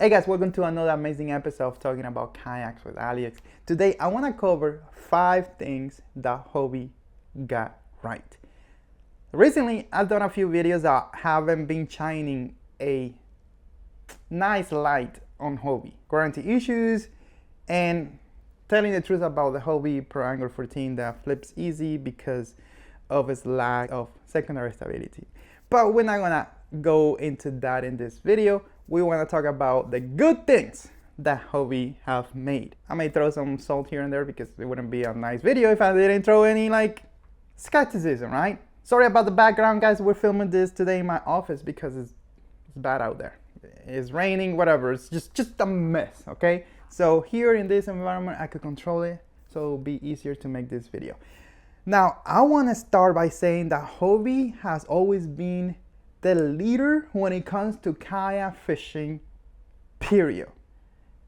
Hey guys, welcome to another amazing episode of talking about kayaks with Aliex. Today I want to cover 5 things that Hobie got right. Recently I've done a few videos that haven't been shining a nice light on Hobie, warranty issues, and telling the truth about the Hobie Pro Angler 14 that flips easy because of its lack of secondary stability. But we're not gonna go into that in this video. We want to talk about the good things that Hobie have made. I may throw some salt here and there because it wouldn't be a nice video if I didn't throw any skepticism, right? Sorry about the background, guys. We're filming this today in my office because it's bad out there. It's raining, whatever. It's just a mess, okay? So here in this environment, I could control it, so it'll be easier to make this video. Now, I want to start by saying that Hobie has always been the leader when it comes to kayak fishing, period.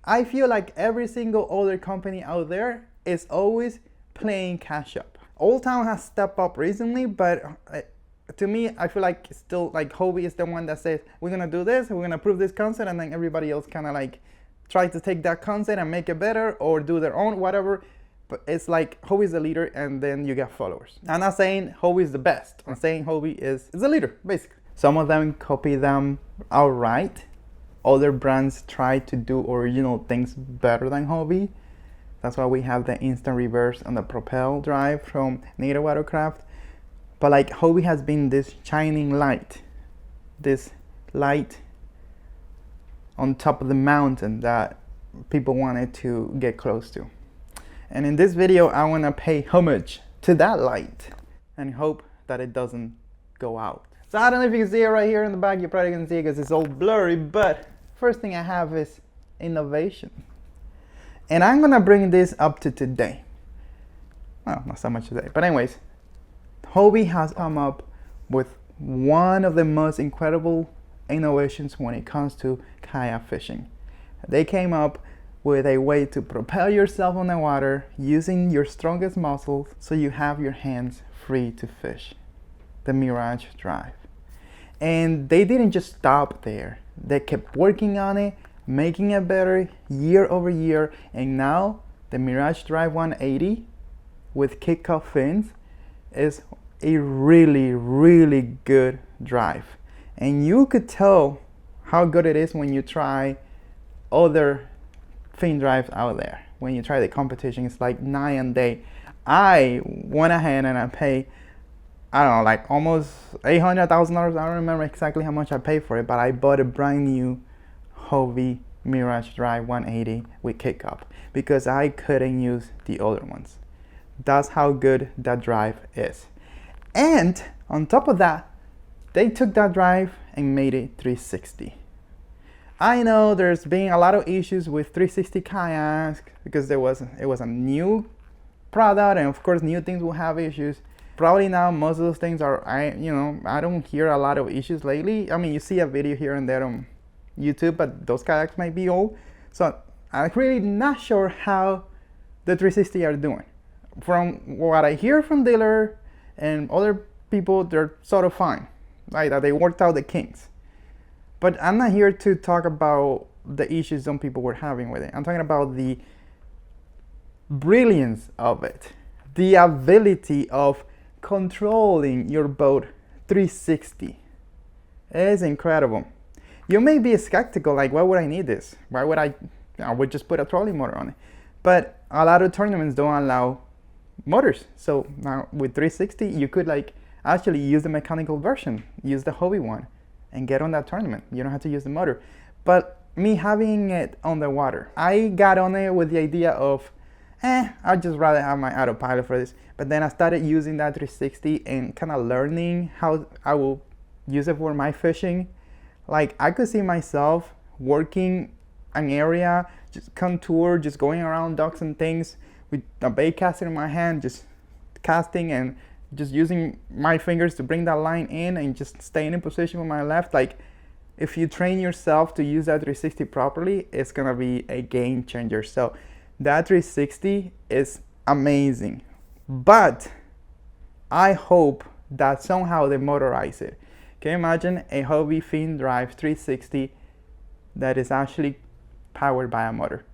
I feel like every single other company out there is always playing catch up. Old Town has stepped up recently, but to me, I feel like still Hobie is the one that says, we're gonna do this, we're gonna prove this concept, and then everybody else kind of try to take that concept and make it better or do their own, whatever. But it's like Hobie is the leader and then you get followers. I'm not saying Hobie is the best. I'm saying Hobie is the leader, basically. Some of them copy them outright. Other brands try to do original things better than Hobie. That's why we have the instant reverse and the propel drive from Native Watercraft. But Hobie has been this shining light. This light on top of the mountain that people wanted to get close to. And in this video, I want to pay homage to that light and hope that it doesn't go out. So I don't know if you can see it right here in the back. You're probably going to see it because it's all blurry. But first thing I have is innovation. And I'm going to bring this up to today. Well, not so much today. But anyways, Hobie has come up with one of the most incredible innovations when it comes to kayak fishing. They came up with a way to propel yourself on the water using your strongest muscles so you have your hands free to fish. The Mirage Drive. And they didn't just stop there. They kept working on it, making it better year over year, and now the Mirage Drive 180 with kick-off fins is a really, really good drive. And you could tell how good it is when you try other fin drives out there. When you try the competition, it's like night and day. I went ahead and I paid, I don't know, almost $800,000. I don't remember exactly how much I paid for it, but I bought a brand new Hobie Mirage Drive 180 with kick-up because I couldn't use the other ones. That's how good that drive is. And on top of that, they took that drive and made it 360. I know there's been a lot of issues with 360 kayaks because it was a new product, and of course new things will have issues. Probably now most of those things are, I don't hear a lot of issues lately. I mean, you see a video here and there on YouTube, but those kayaks might be old. So I'm really not sure how the 360 are doing. From what I hear from dealer and other people, they're sort of fine, right? That they worked out the kinks. But I'm not here to talk about the issues some people were having with it. I'm talking about the brilliance of it, the ability of controlling your boat 360. It is incredible. You may be skeptical, why would I need this? Why would I would just put a trolley motor on it? But a lot of tournaments don't allow motors. So now with 360, you could actually use the mechanical version, use the Hobie one, and get on that tournament. You don't have to use the motor. But me having it on the water, I got on it with the idea of, I'd just rather have my autopilot for this. But then I started using that 360 and kind of learning how I will use it for my fishing. I could see myself working an area, just contour, just going around docks and things with a bait caster in my hand, just casting and just using my fingers to bring that line in and just staying in position with my left. If you train yourself to use that 360 properly, it's gonna be a game changer. So that 360 is amazing, but I hope that somehow they motorize it. Can you imagine a Hobie fin drive 360 that is actually powered by a motor.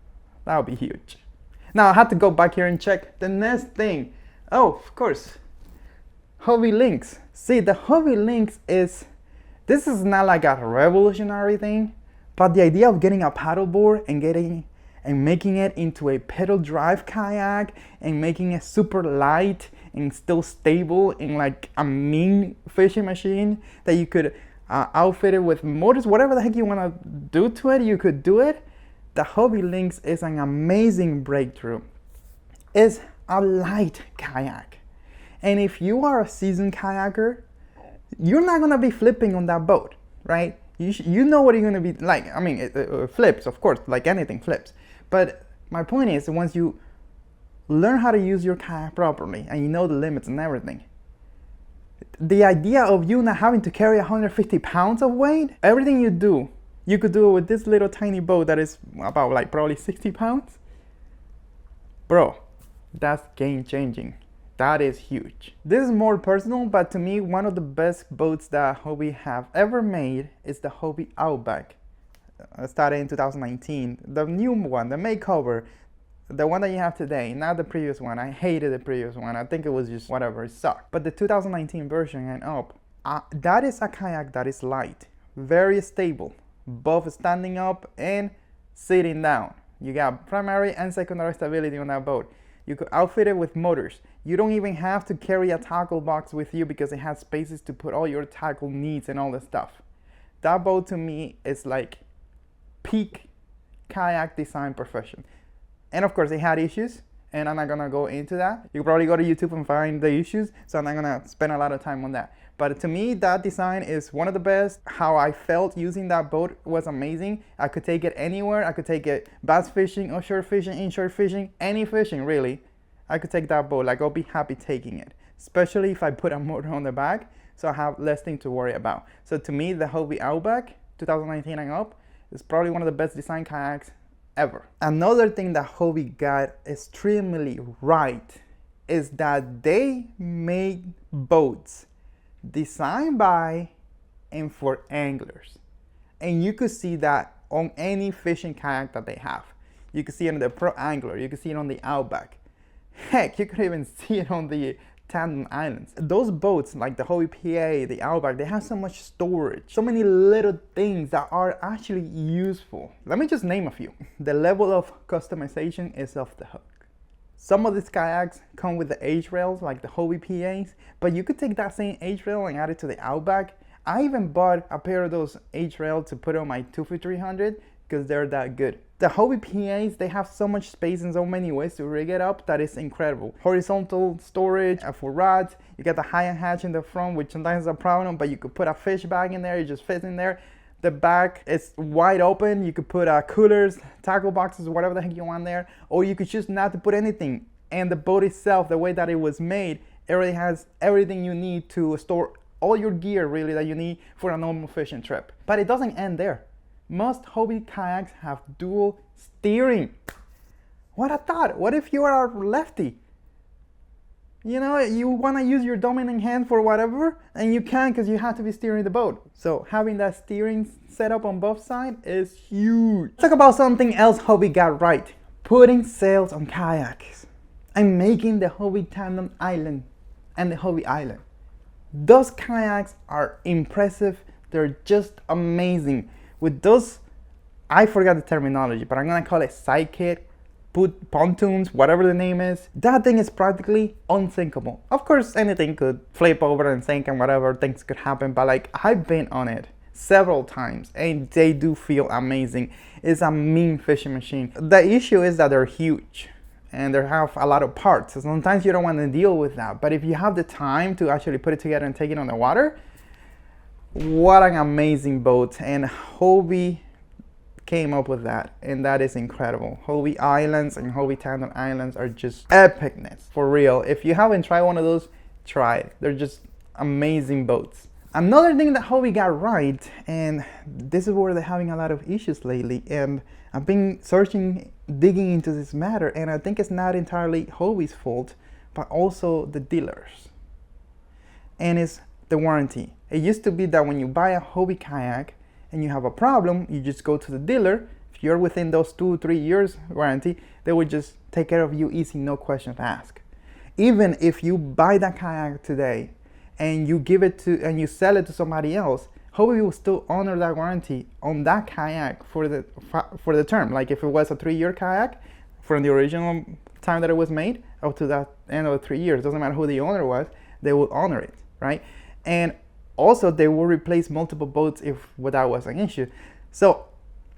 That would be huge. Now I had to go back here and check the next thing. Oh, of course, Hobie links. See, the Hobie links this is not like a revolutionary thing, but the idea of getting a paddleboard and making it into a pedal drive kayak and making it super light and still stable in like a mean fishing machine that you could outfit it with motors, whatever the heck you want to do to it, you could do it. The Hobie Lynx is an amazing breakthrough. It's a light kayak. And if you are a seasoned kayaker, you're not gonna be flipping on that boat, right? You know what you're gonna be like. I mean, it flips, of course, like anything flips. But my point is, once you learn how to use your kayak properly and you know the limits and everything, the idea of you not having to carry 150 pounds of weight, everything you do, you could do it with this little tiny boat that is about like probably 60 pounds. Bro, that's game changing. That is huge. This is more personal, but to me, one of the best boats that Hobie have ever made is the Hobie Outback. Started in 2019. The new one, the makeover, the one that you have today, not the previous one. I hated the previous one. I think it was just whatever, it sucked. But the 2019 version and up, that is a kayak that is light, very stable, both standing up and sitting down. You got primary and secondary stability on that boat. You could outfit it with motors. You don't even have to carry a tackle box with you because it has spaces to put all your tackle needs and all that stuff. That boat to me is like peak kayak design perfection. And of course it had issues, and I'm not gonna go into that. You can probably go to YouTube and find the issues, so I'm not gonna spend a lot of time on that. But to me, that design is one of the best. How I felt using that boat was amazing. I could take it anywhere. I could take it bass fishing, offshore fishing, inshore fishing, any fishing really. I could take that boat, like I'll be happy taking it. Especially if I put a motor on the back, so I have less thing to worry about. So to me, the Hobie Outback 2019 and up is probably one of the best design kayaks ever. Another thing that Hobie got extremely right is that they made boats designed by and for anglers. And you could see that on any fishing kayak that they have. You could see it on the Pro Angler, you could see it on the Outback. Heck, you could even see it on the Tandem Islands. Those boats, like the Hobie PA, the Outback, they have so much storage, so many little things that are actually useful. Let me just name a few. The level of customization is off the hook. Some of these kayaks come with the H-rails, like the Hobie PAs, but you could take that same H-rail and add it to the Outback. I even bought a pair of those H-rails to put on my 25300 because they're that good. The Hobie PAs, they have so much space and so many ways to rig it up that is incredible. Horizontal storage for rods. You get the high end hatch in the front, which sometimes is a problem, but you could put a fish bag in there, it just fits in there. The back is wide open. You could put coolers, tackle boxes, whatever the heck you want there, or you could choose not to put anything. And the boat itself, the way that it was made, it already has everything you need to store all your gear really that you need for a normal fishing trip. But it doesn't end there. Most Hobie kayaks have dual steering. What a thought! What if you are a lefty? You know, you want to use your dominant hand for whatever, and you can't because you have to be steering the boat. So having that steering set up on both sides is huge. Let's talk about something else Hobie got right. Putting sails on kayaks and making the Hobie Tandem Island and the Hobie Island. Those kayaks are impressive. They're just amazing. With those, I forgot the terminology, but I'm gonna call it sidekick, pontoons, whatever the name is. That thing is practically unsinkable. Of course, anything could flip over and sink and whatever, things could happen, but like I've been on it several times and they do feel amazing. It's a mean fishing machine. The issue is that they're huge and they have a lot of parts. So sometimes you don't want to deal with that, but if you have the time to actually put it together and take it on the water, what an amazing boat. And Hobie came up with that, and that is incredible. Hobie Islands and Hobie Tandem Islands are just epicness, for real. If you haven't tried one of those, try it. They're just amazing boats. Another thing that Hobie got right, and this is where they're having a lot of issues lately, and I've been digging into this matter, and I think it's not entirely Hobie's fault, but also the dealers. And it's the warranty. It used to be that when you buy a Hobie kayak, and you have a problem, you just go to the dealer. If you're within those 2-3 years warranty, they will just take care of you easy, no questions asked. Even if you buy that kayak today and you give it to and you sell it to somebody else, Hobie will still honor that warranty on that kayak for the term. Like if it was a 3-year kayak from the original time that it was made up to that end of the 3 years, doesn't matter who the owner was, they will honor it, right? And also they will replace multiple boats if that was an issue. So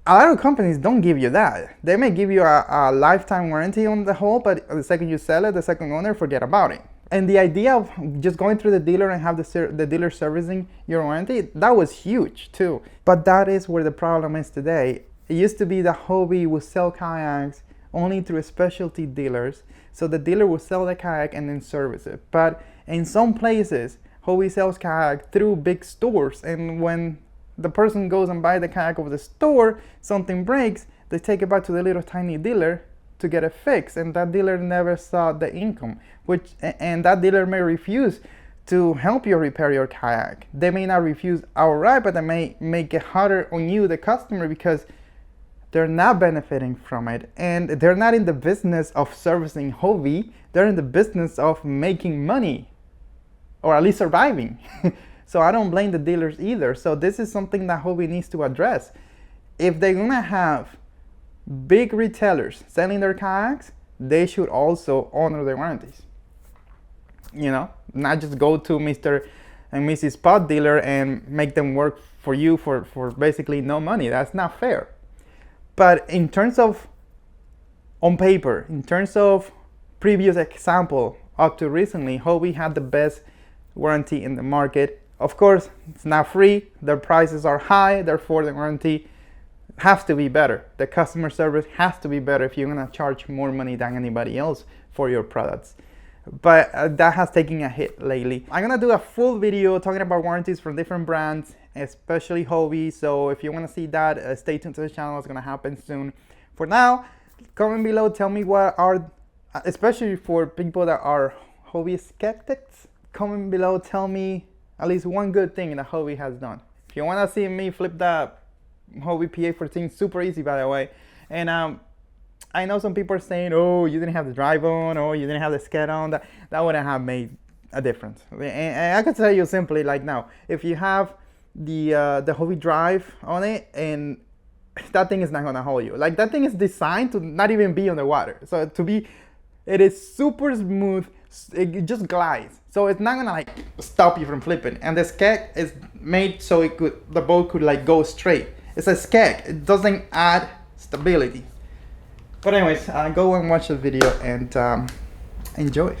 a lot of companies don't give you that. They may give you a lifetime warranty on the whole, but the second you sell it, the second owner, forget about it. And the idea of just going through the dealer and have the dealer servicing your warranty, that was huge too. But that is where the problem is today. It used to be that Hobie would sell kayaks only through specialty dealers. So the dealer will sell the kayak and then service it. But in some places, Hobie sells kayak through big stores. And when the person goes and buys the kayak over the store, something breaks, they take it back to the little tiny dealer to get it fixed, and that dealer never saw the income, and that dealer may refuse to help you repair your kayak. They may not refuse outright, but they may make it harder on you, the customer, because they're not benefiting from it, and they're not in the business of servicing Hobie. They're in the business of making money, or at least surviving. So I don't blame the dealers either. So this is something that Hobie needs to address. If they're gonna have big retailers selling their kayaks, they should also honor their warranties. You know, not just go to Mr. and Mrs. Spot dealer and make them work for you for basically no money. That's not fair. But in terms of, on paper, in terms of previous example up to recently, Hobie had the best warranty in the market. Of course, it's not free, their prices are high, therefore the warranty has to be better. The customer service has to be better if you're gonna charge more money than anybody else for your products. But that has taken a hit lately. I'm gonna do a full video talking about warranties from different brands, especially Hobie. So if you wanna see that, stay tuned to the channel, it's gonna happen soon. For now, comment below, tell me what are, especially for people that are Hobie skeptics, comment below, tell me at least one good thing that Hobie has done. If you wanna see me flip that Hobie PA14, super easy by the way. And I know some people are saying, oh, you didn't have the drive on, or you didn't have the sked on. That wouldn't have made a difference. And I can tell you simply, like now, if you have the Hobie drive on it, and that thing is not gonna hold you. Like that thing is designed to not even be on the water. So it is super smooth. It just glides, so it's not gonna like stop you from flipping. And the skeg is made so the boat could like go straight. It's a skeg. It doesn't add stability. But anyways, go and watch the video and enjoy it.